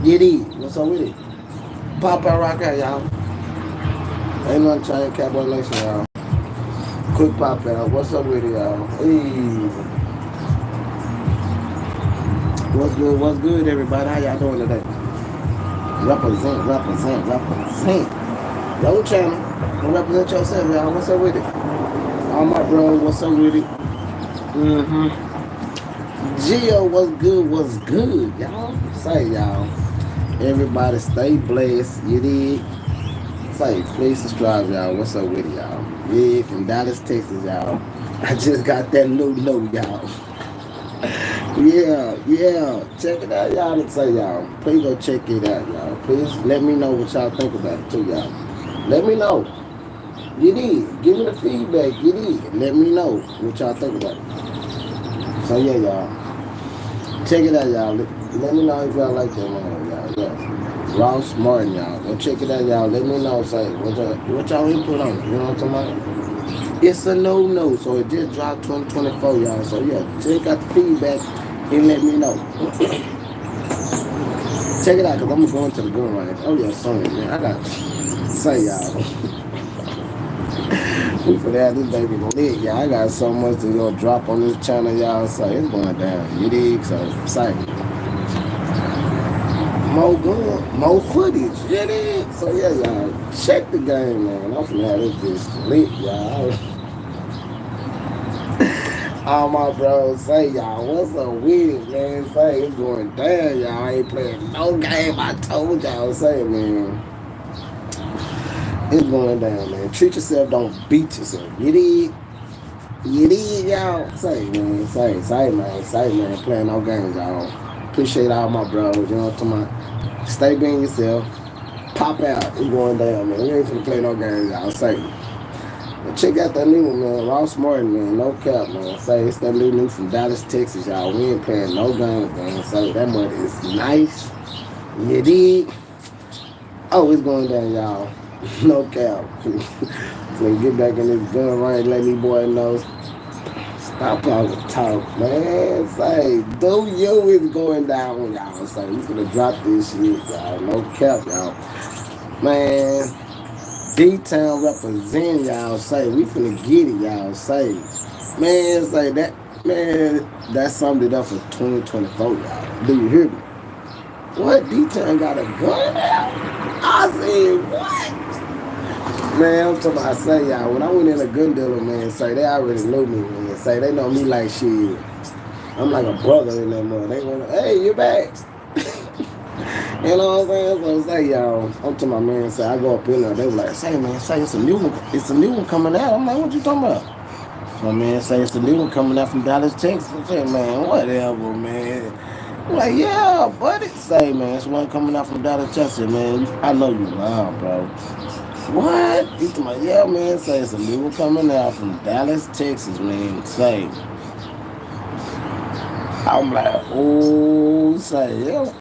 Get it. What's up with it? Pop out rock out, y'all. Ain't nothing changed, Cowboy Nation, y'all. Quick pop out. What's up with it, y'all? Hey, what's good? What's good, everybody? How y'all doing today? Represent, represent, represent. Yo, channel. Go represent yourself, y'all. What's up with it? All my bros, what's up with it? Mm-hmm. Gio, what's good? What's good, y'all? Say, y'all. Everybody stay blessed. You did. Say, please subscribe, y'all. What's up with it, y'all? Yeah, from Dallas, Texas, y'all. I just got that new note, y'all. Yeah, yeah. Check it out, y'all. And say, y'all. Please go check it out, y'all. Please let me know what y'all think about it, too, y'all. Let me know. You did. Give me the feedback. You did. Let me know what y'all think about it. So, yeah, y'all. Check it out, y'all. Let me know if y'all like that one, y'all. Yeah. Ross Martin, y'all. Go check it out, y'all. Let me know. Say, what y'all input on it. You know what I'm talking about? It's a no-no. So, it just dropped 2024, y'all. So, yeah. Check out the feedback and let me know. Check it out, because I'm going to the gun range. Oh, yeah, son, man. I got say, y'all. We for that this baby lit, y'all. I got so much to go drop on this channel, y'all. So it's going down. You dig? So say more gun, more footage. You dig? So yeah, y'all. Check the game, man. I'm finna have this bitch lit, y'all. All my bros say, y'all, what's up with it, man? Say it's going down, y'all. I ain't playing no game. I told y'all, say, man. It's going down, man. Treat yourself, don't beat yourself. You dig? You did, y'all. Say, man. Playing no games, y'all. Appreciate all my bros. You know what I'm talking about? Stay being yourself. Pop out. It's going down, man. We ain't finna play no games, y'all. Say. But check out that new one, man. Ross Martin, man. No cap, man. Say, it's that new from Dallas, Texas, y'all. We ain't playing no games, man. Say, that mother is nice. You did. Oh, it's going down, y'all. No cap. So get back in this gun range, let me boy know. Stop all the talk, man. Say, do you is going down, y'all. Say, we finna drop this shit, y'all. No cap, y'all. Man, D-Town represent, y'all. Say, we finna get it, y'all. Say, man, say that, man, that summed it up for 2024, y'all. Do you hear me? What? D-Town got a gun out? I said, what? Man, I'm talking about, say, y'all, when I went in a gun dealer, man, say, they already knew me, man. Say, they know me like shit. I'm like a brother in that mother. They went, hey, you back. You know what I'm saying? So say, y'all, I'm to my man, say, I go up in there, they were like, say, man, say, it's a new one. It's a new one coming out. I'm like, what you talking about? My man say, it's a new one coming out from Dallas, Texas. I say, man, whatever, man. I'm like, yeah, buddy. Say, man, it's one coming out from Dallas, Texas, man. I know you lying, bro. What? He told me, yeah, man. Say it's a new one coming out from Dallas, Texas, man. Say, I'm like, oh, say, yeah.